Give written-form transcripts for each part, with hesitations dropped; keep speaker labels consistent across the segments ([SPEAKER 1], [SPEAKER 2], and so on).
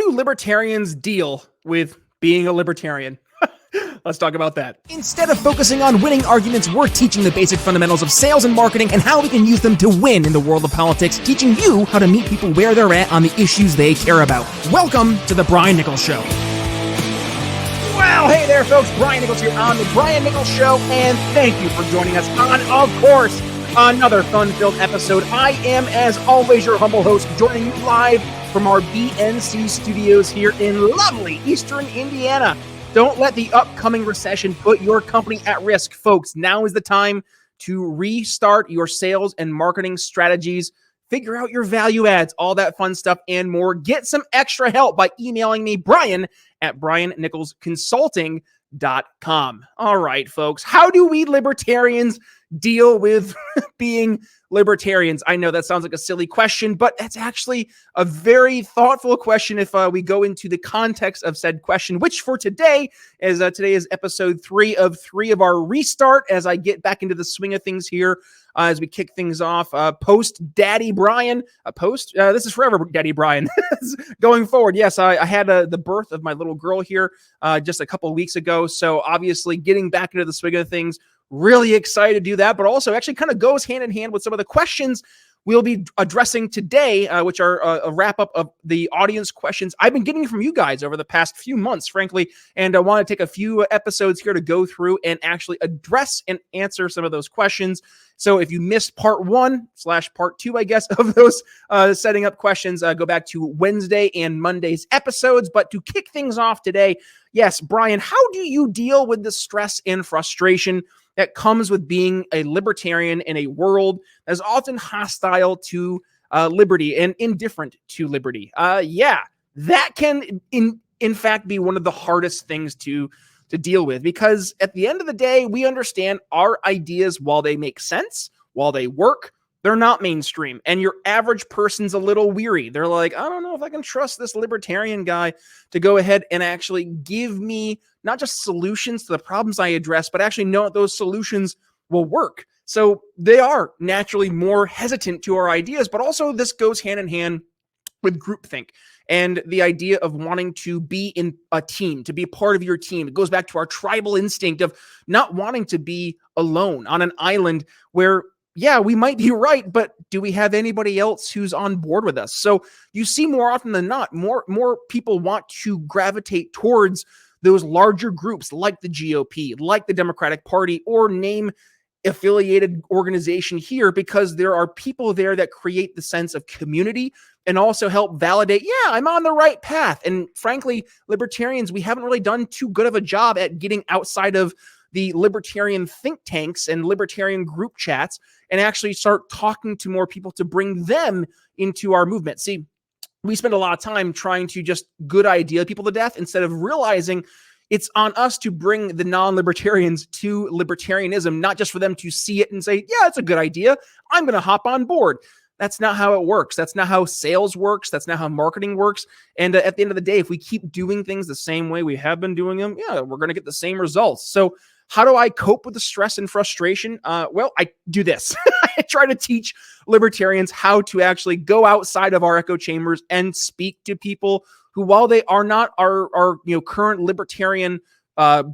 [SPEAKER 1] do libertarians deal with being a libertarian? Let's talk about that.
[SPEAKER 2] Instead of focusing on winning arguments, we're teaching the basic fundamentals of sales and marketing and how we can use them to win in the world of politics, teaching you how to meet people where they're at on the issues they care about. Welcome to the Brian Nichols Show.
[SPEAKER 1] Well, hey there, folks. Brian Nichols here on the Brian Nichols Show, and thank you for joining us on, of course, another fun-filled episode. I am, as always, your humble host, joining you live from our BNC studios here in lovely Eastern Indiana. Don't let the upcoming recession put your company at risk, folks. Now is the time to restart your sales and marketing strategies, figure out your value adds, all that fun stuff and more. Get some extra help by emailing me, Brian, at briannicholsconsulting.com. All right, folks, how do we libertarians deal with being libertarians? I know that sounds like a silly question, but that's actually a very thoughtful question if we go into the context of said question, which for today is episode 3 of our restart as I get back into the swing of things here. As we kick things off, post Daddy Brian, this is forever Daddy Brian. Going forward, yes, I had the birth of my little girl here just a couple of weeks ago, so obviously getting back into the swing of things, really excited to do that, but also actually kind of goes hand in hand with some of the questions we'll be addressing today, which are a wrap-up of the audience questions I've been getting from you guys over the past few months, frankly, and I want to take a few episodes here to go through and actually address and answer some of those questions. So if you missed part 1/part 2, I guess, of those setting up questions, go back to Wednesday and Monday's episodes. But to kick things off today, yes, Brian, how do you deal with the stress and frustration that comes with being a libertarian in a world that is often hostile to liberty and indifferent to liberty? That can, in fact, be one of the hardest things to deal with, because at the end of the day, we understand our ideas, while they make sense, while they work, they're not mainstream. And your average person's a little weary. They're like, I don't know if I can trust this libertarian guy to go ahead and actually give me not just solutions to the problems I address, but actually know that those solutions will work. So they are naturally more hesitant to our ideas, but also this goes hand in hand with groupthink and the idea of wanting to be in a team, to be a part of your team. It goes back to our tribal instinct of not wanting to be alone on an island where, yeah, we might be right, but do we have anybody else who's on board with us? So you see more often than not, more people want to gravitate towards those larger groups like the GOP, like the Democratic Party, or name affiliated organization here, because there are people there that create the sense of community and also help validate, yeah, I'm on the right path. And frankly, libertarians, we haven't really done too good of a job at getting outside of the libertarian think tanks and libertarian group chats and actually start talking to more people to bring them into our movement. See, we spend a lot of time trying to just good idea people to death instead of realizing it's on us to bring the non-libertarians to libertarianism, not just for them to see it and say, yeah, it's a good idea, I'm going to hop on board. That's not how it works. That's not how sales works. That's not how marketing works. And at the end of the day, if we keep doing things the same way we have been doing them, yeah, we're going to get the same results. So how do I cope with the stress and frustration? Well, I do this. I try to teach libertarians how to actually go outside of our echo chambers and speak to people who, while they are not our current libertarian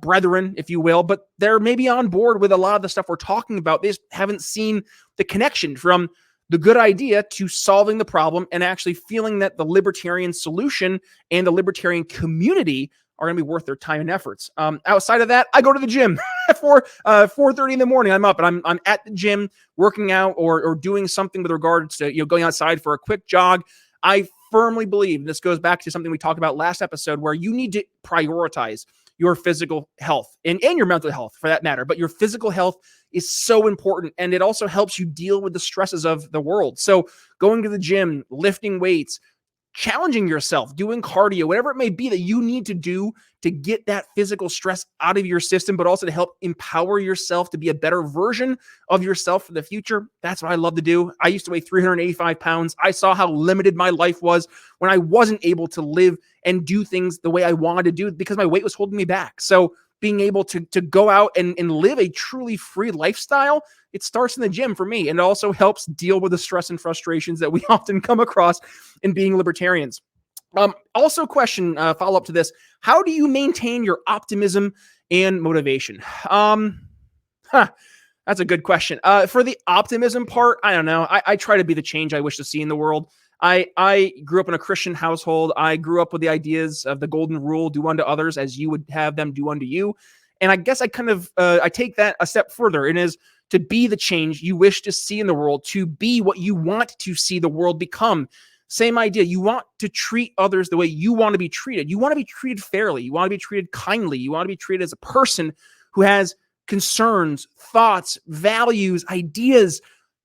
[SPEAKER 1] brethren, if you will, but they're maybe on board with a lot of the stuff we're talking about. They just haven't seen the connection from the good idea to solving the problem and actually feeling that the libertarian solution and the libertarian community are going to be worth their time and efforts. Outside of that, I go to the gym at 4:30 in the morning. I'm up and I'm at the gym working out or doing something with regards to going outside for a quick jog. I firmly believe, and this goes back to something we talked about last episode, where you need to prioritize your physical health and your mental health for that matter. But your physical health is so important, and it also helps you deal with the stresses of the world. So going to the gym, lifting weights, challenging yourself, doing cardio, whatever it may be that you need to do to get that physical stress out of your system, but also to help empower yourself to be a better version of yourself for the future. That's what I love to do. I used to weigh 385 pounds. I saw how limited my life was when I wasn't able to live and do things the way I wanted to do because my weight was holding me back. So being able to go out and live a truly free lifestyle, it starts in the gym for me. And it also helps deal with the stress and frustrations that we often come across in being libertarians. Also question, follow up to this. How do you maintain your optimism and motivation? That's a good question. For the optimism part, I don't know. I try to be the change I wish to see in the world. I grew up in a Christian household. I grew up with the ideas of the golden rule, do unto others as you would have them do unto you. And I guess I kind of, I take that a step further. It is to be the change you wish to see in the world, to be what you want to see the world become. Same idea. You want to treat others the way you want to be treated. You want to be treated fairly. You want to be treated kindly. You want to be treated as a person who has concerns, thoughts, values, ideas.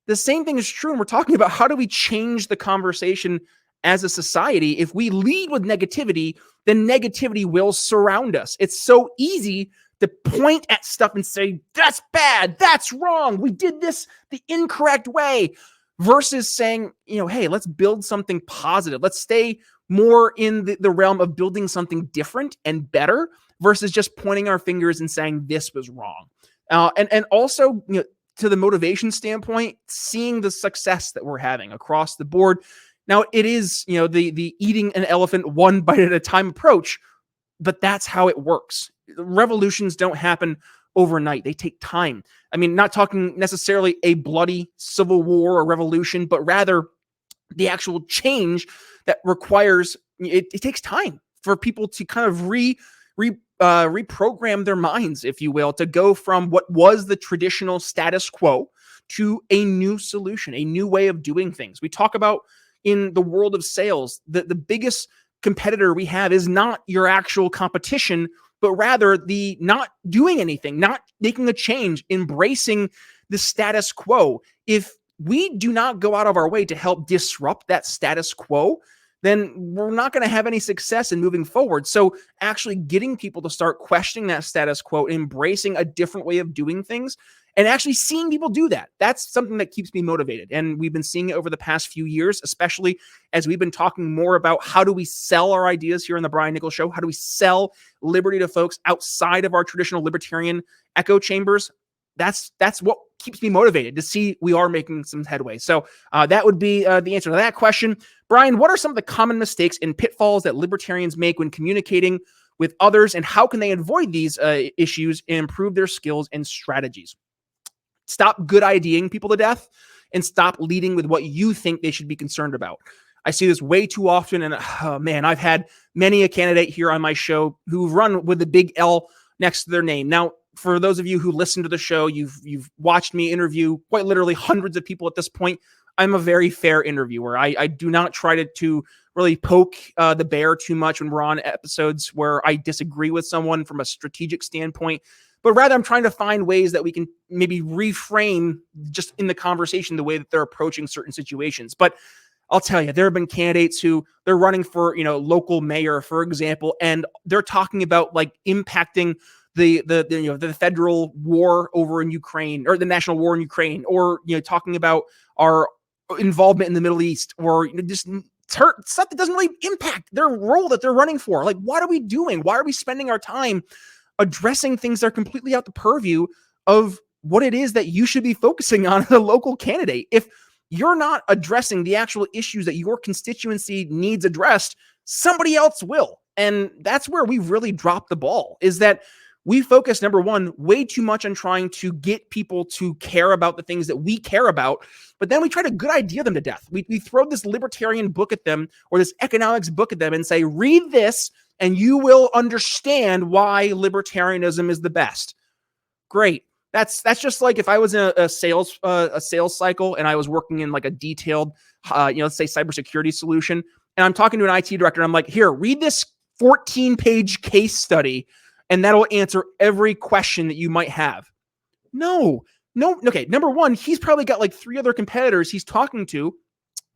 [SPEAKER 1] The same thing is true when we're talking about how do we change the conversation as a society. If we lead with negativity, then negativity will surround us. It's so easy to point at stuff and say, that's bad, that's wrong, we did this the incorrect way, versus saying, hey, let's build something positive. Let's stay more in the realm of building something different and better versus just pointing our fingers and saying this was wrong. And also, to the motivation standpoint, seeing the success that we're having across the board. Now, it is, the eating an elephant one bite at a time approach, but that's how it works. Revolutions don't happen overnight. They take time. I mean, not talking necessarily a bloody civil war or revolution, but rather the actual change that requires, it takes time for people to kind of reprogram their minds, if you will, to go from what was the traditional status quo to a new solution, a new way of doing things. We talk about in the world of sales, the biggest competitor we have is not your actual competition, but rather the not doing anything, not making a change, embracing the status quo. If we do not go out of our way to help disrupt that status quo, then we're not going to have any success in moving forward. So actually getting people to start questioning that status quo, embracing a different way of doing things, and actually seeing people do that, that's something that keeps me motivated. And we've been seeing it over the past few years, especially as we've been talking more about how do we sell our ideas here on the Brian Nichols Show? How do we sell liberty to folks outside of our traditional libertarian echo chambers? That's what keeps me motivated to see we are making some headway. So that would be the answer to that question. Brian, what are some of the common mistakes and pitfalls that libertarians make when communicating with others, and how can they avoid these issues and improve their skills and strategies? Stop good ideaing people to death and stop leading with what you think they should be concerned about. I see this way too often, and man, I've had many a candidate here on my show who've run with the big L next to their name. Now, for those of you who listen to the show, you've watched me interview quite literally hundreds of people at this point. I'm a very fair interviewer. I do not try to really poke the bear too much when we're on episodes where I disagree with someone from a strategic standpoint, but rather I'm trying to find ways that we can maybe reframe just in the conversation the way that they're approaching certain situations. But I'll tell you, there have been candidates who they're running for, local mayor, for example, and they're talking about like impacting the federal war over in Ukraine, or the national war in Ukraine, or talking about our involvement in the Middle East, or just stuff that doesn't really impact their role that they're running for. Like, what are we doing? Why are we spending our time addressing things that are completely out the purview of what it is that you should be focusing on as a local candidate? If you're not addressing the actual issues that your constituency needs addressed, somebody else will. And that's where we really dropped the ball, is that we focus, number one, way too much on trying to get people to care about the things that we care about, but then we try to good idea them to death. We throw this libertarian book at them, or this economics book at them, and say, read this and you will understand why libertarianism is the best. Great. That's just like if I was in a sales cycle and I was working in like a detailed, let's say cybersecurity solution, and I'm talking to an IT director, and I'm like, here, read this 14-page case study, and that'll answer every question that you might have. No. Okay. Number one, he's probably got like 3 other competitors he's talking to,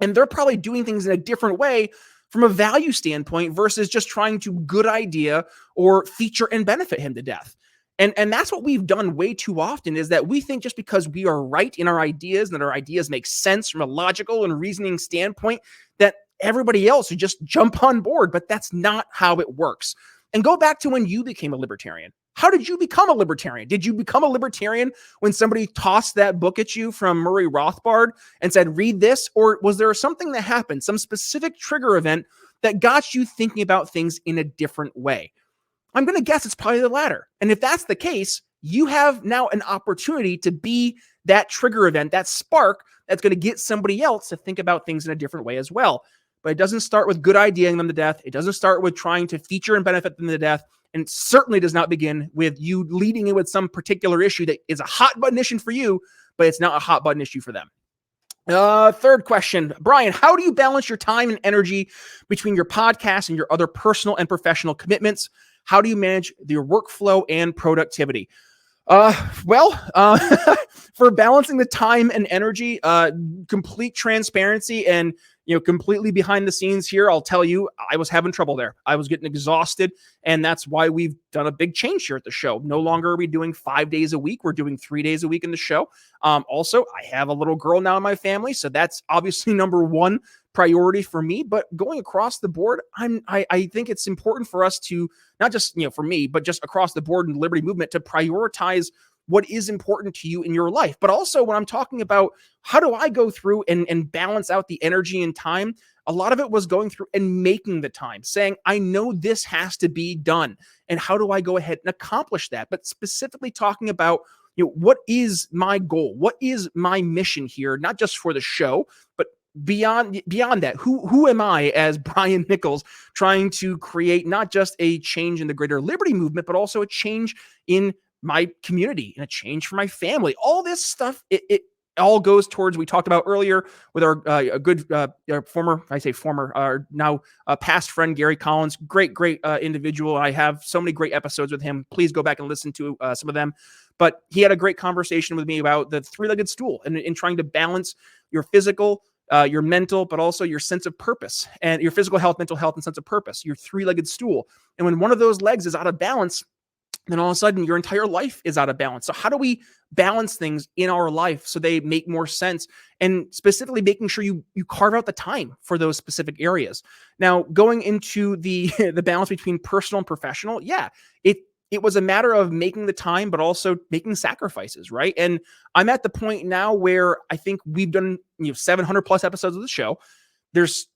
[SPEAKER 1] and they're probably doing things in a different way from a value standpoint versus just trying to good idea or feature and benefit him to death. And that's what we've done way too often, is that we think just because we are right in our ideas and that our ideas make sense from a logical and reasoning standpoint, that everybody else should just jump on board. But that's not how it works. And go back to when you became a libertarian. How did you become a libertarian? Did you become a libertarian when somebody tossed that book at you from Murray Rothbard and said, read this? Or was there something that happened, some specific trigger event that got you thinking about things in a different way? I'm going to guess it's probably the latter. And if that's the case, you have now an opportunity to be that trigger event, that spark that's going to get somebody else to think about things in a different way as well. But it doesn't start with good ideaing them to death. It doesn't start with trying to feature and benefit them to death. And it certainly does not begin with you leading in with some particular issue that is a hot button issue for you, but it's not a hot button issue for them. Third question, Brian, how do you balance your time and energy between your podcast and your other personal and professional commitments? How do you manage your workflow and productivity? For balancing the time and energy, complete transparency and, completely behind the scenes here, I'll tell you, I was having trouble there. I was getting exhausted, and that's why we've done a big change here at the show. No longer are we doing 5 days a week. We're doing 3 days a week in the show. Also, I have a little girl now in my family, so that's obviously number one priority for me. But going across the board, I think it's important for us to, not just, for me, but just across the board in the Liberty movement, to prioritize what is important to you in your life. But also when I'm talking about how do I go through and balance out the energy and time, a lot of it was going through and making the time, saying, I know this has to be done. And how do I go ahead and accomplish that? But specifically talking about, what is my goal? What is my mission here? Not just for the show, but beyond that, who am I as Brian Nichols, trying to create not just a change in the greater Liberty movement, but also a change in my community and a change for my family. All this stuff, it all goes towards, we talked about earlier with our past friend, Gary Collins, great individual. I have so many great episodes with him. Please go back and listen to some of them. But he had a great conversation with me about the three-legged stool and in trying to balance your physical, your mental, but also your sense of purpose, and your physical health, mental health, and sense of purpose, your three-legged stool. And when one of those legs is out of balance, then all of a sudden your entire life is out of balance. So how do we balance things in our life so they make more sense? And specifically making sure you carve out the time for those specific areas. Now, going into the balance between personal and professional, it was a matter of making the time, but also making sacrifices, right? And I'm at the point now where I think we've done 700 plus episodes of the show. There's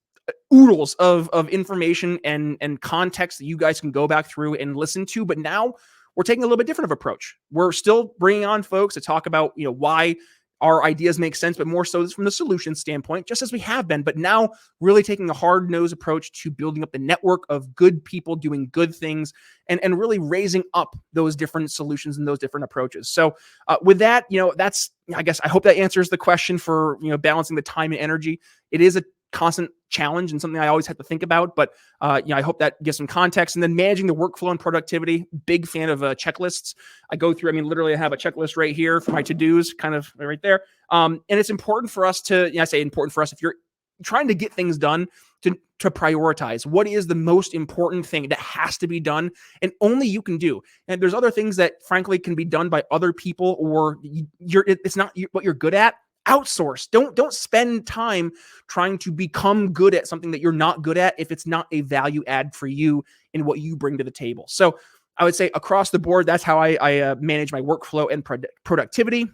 [SPEAKER 1] oodles of information and context that you guys can go back through and listen to. But now we're taking a little bit different of approach. We're still bringing on folks to talk about, why our ideas make sense, but more so from the solution standpoint, just as we have been, but now really taking a hard-nosed approach to building up the network of good people doing good things and really raising up those different solutions and those different approaches. So with that, I hope that answers the question for, balancing the time and energy. It is a constant challenge and something I always have to think about, but I hope that gives some context. And then managing the workflow and productivity, big fan of checklists. I go through, literally I have a checklist right here for my to-dos, kind of right there. And it's important for us to, I say important for us, if you're trying to get things done, to prioritize what is the most important thing that has to be done and only you can do. And there's other things that frankly can be done by other people, or it's not what you're good at. Outsource. Don't spend time trying to become good at something that you're not good at if it's not a value add for you in what you bring to the table. So I would say across the board, that's how I manage my workflow and productivity.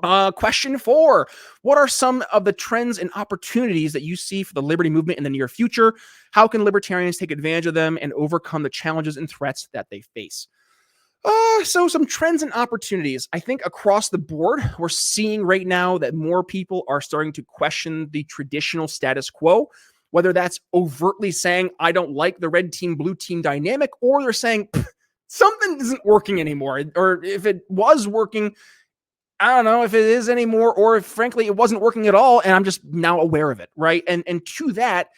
[SPEAKER 1] Question 4, what are some of the trends and opportunities that you see for the Liberty movement in the near future? How can libertarians take advantage of them and overcome the challenges and threats that they face? So some trends and opportunities. I think across the board, we're seeing right now that more people are starting to question the traditional status quo, whether that's overtly saying, I don't like the red team, blue team dynamic, or they're saying something isn't working anymore. Or if it was working, I don't know if it is anymore, or if frankly, it wasn't working at all. And I'm just now aware of it. Right. And to that,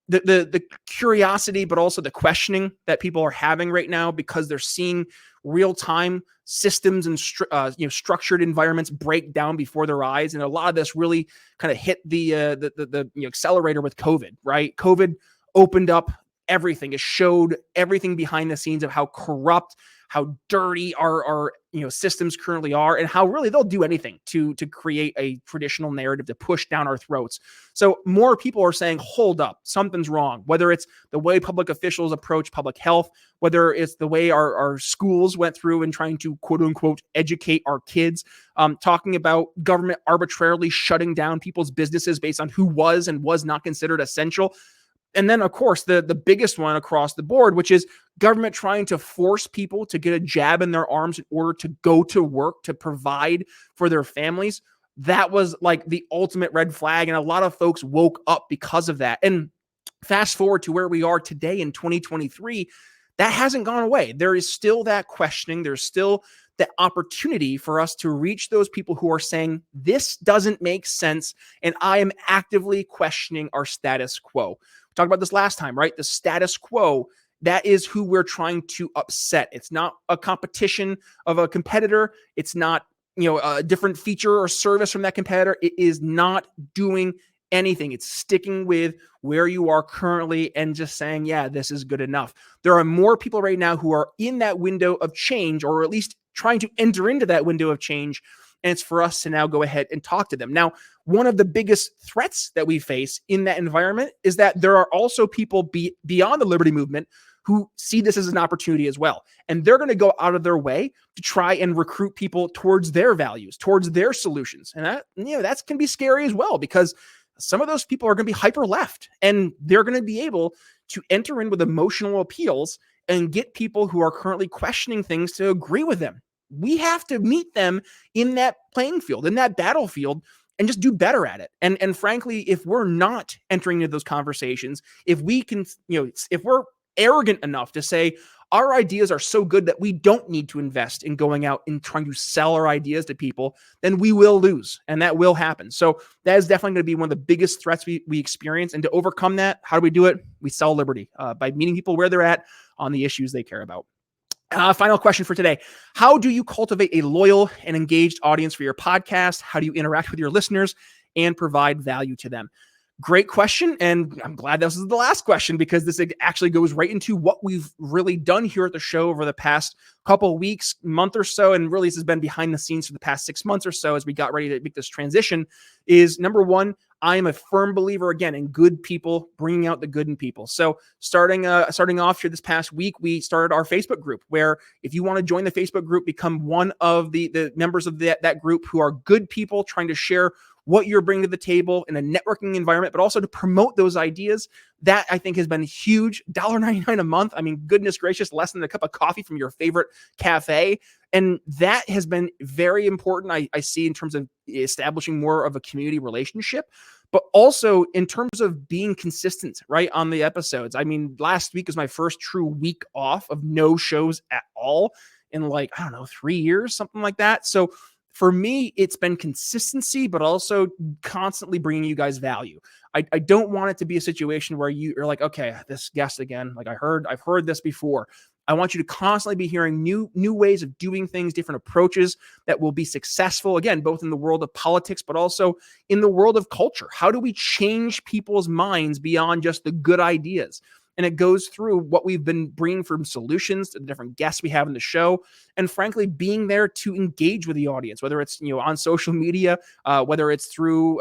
[SPEAKER 1] the curiosity, but also the questioning that people are having right now, because they're seeing real-time systems and structured environments break down before their eyes. And a lot of this really kind of hit the accelerator with COVID, right? COVID opened up everything. It showed everything behind the scenes of how corrupt, how dirty our systems currently are, and how really they'll do anything to create a traditional narrative to push down our throats. So more people are saying, hold up, something's wrong, whether it's the way public officials approach public health, whether it's the way our schools went through and trying to quote unquote educate our kids, talking about government arbitrarily shutting down people's businesses based on who was and was not considered essential. And then, of course, the biggest one across the board, which is government trying to force people to get a jab in their arms in order to go to work, to provide for their families. That was like the ultimate red flag. And a lot of folks woke up because of that. And fast forward to where we are today in 2023, that hasn't gone away. There is still that questioning. There's still that opportunity for us to reach those people who are saying, this doesn't make sense, and I am actively questioning our status quo. We talked about this last time, right? The status quo, that is who we're trying to upset. It's not a competition of a competitor. It's not, a different feature or service from that competitor. It is not doing anything. It's sticking with where you are currently and just saying, yeah, this is good enough. There are more people right now who are in that window of change, or at least trying to enter into that window of change. And it's for us to now go ahead and talk to them. Now, one of the biggest threats that we face in that environment is that there are also people beyond the liberty movement who see this as an opportunity as well. And they're going to go out of their way to try and recruit people towards their values, towards their solutions. And that can be scary as well, because some of those people are going to be hyper left, and they're going to be able to enter in with emotional appeals and get people who are currently questioning things to agree with them. We have to meet them in that playing field, in that battlefield, and just do better at it. And frankly, if we're not entering into those conversations, if we can, if we're arrogant enough to say our ideas are so good that we don't need to invest in going out and trying to sell our ideas to people, then we will lose, and that will happen. So that is definitely going to be one of the biggest threats we experience. And to overcome that, how do we do it? We sell liberty by meeting people where they're at on the issues they care about. Final question for today. How do you cultivate a loyal and engaged audience for your podcast? How do you interact with your listeners and provide value to them? Great question. And I'm glad this is the last question, because this actually goes right into what we've really done here at the show over the past couple of weeks, month or so. And really, this has been behind the scenes for the past 6 months or so as we got ready to make this transition. Is number one, I am a firm believer, again, in good people, bringing out the good in people. So starting off here this past week, we started our Facebook group, where if you want to join the Facebook group, become one of the members of that group who are good people trying to share what you're bringing to the table in a networking environment, but also to promote those ideas. That, I think, has been huge. $1.99 a month. I mean, goodness gracious, less than a cup of coffee from your favorite cafe. And that has been very important, I see, in terms of establishing more of a community relationship, but also in terms of being consistent, right, on the episodes. I mean, last week was my first true week off of no shows at all in 3 years, something like that. So for me, it's been consistency, but also constantly bringing you guys value. I don't want it to be a situation where you're like, okay, this guest again, I've heard this before. I want you to constantly be hearing new ways of doing things, different approaches that will be successful, again, both in the world of politics, but also in the world of culture. How do we change people's minds beyond just the good ideas? And it goes through what we've been bringing from solutions to the different guests we have in the show. And frankly, being there to engage with the audience, whether it's, on social media, whether it's through,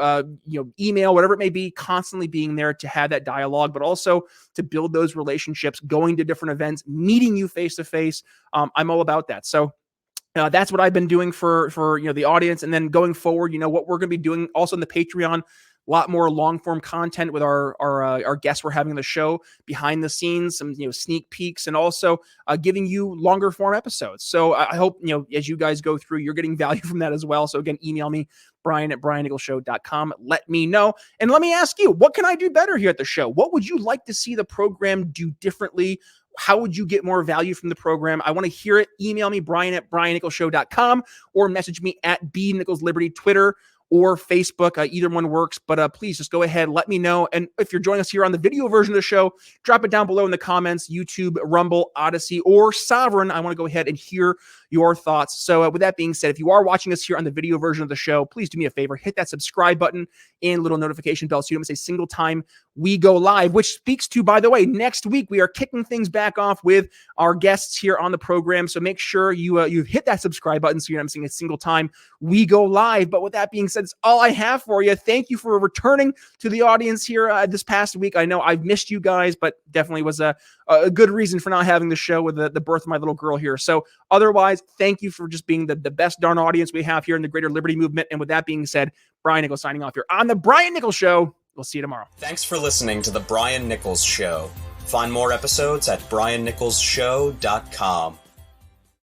[SPEAKER 1] email, whatever it may be, constantly being there to have that dialogue, but also to build those relationships, going to different events, meeting you face to face. I'm all about that. So that's what I've been doing for the audience. And then going forward, what we're going to be doing also in the Patreon, a lot more long form content with our guests we're having on the show, behind the scenes, some sneak peeks, and also giving you longer form episodes. So I hope as you guys go through, you're getting value from that as well. So again, email me, Brian@BrianNicholsShow.com. Let me know, and let me ask you, what can I do better here at the show? What would you like to see the program do differently? How would you get more value from the program? I want to hear it. Email me, Brian@BrianNicholsShow.com, or message me at BNicholsLiberty, Twitter or Facebook. Either one works, but please just go ahead, let me know. And if you're joining us here on the video version of the show, drop it down below in the comments, YouTube, Rumble, Odyssey, or Sovereign. I want to go ahead and hear your thoughts. So with that being said, if you are watching us here on the video version of the show, please do me a favor, hit that subscribe button and little notification bell so you don't miss a single time we go live, which speaks to, by the way, next week we are kicking things back off with our guests here on the program. So make sure you hit that subscribe button so you're not missing a single time we go live. But with that being said, that's all I have for you. Thank you for returning to the audience here this past week. I know I've missed you guys, but definitely was a good reason for not having the show with the birth of my little girl here. So otherwise, thank you for just being the best darn audience we have here in the greater liberty movement. And with that being said, Brian Nichols signing off here on the Brian Nichols Show. We'll see you tomorrow.
[SPEAKER 3] Thanks for listening to The Brian Nichols Show. Find more episodes at briannicholsshow.com.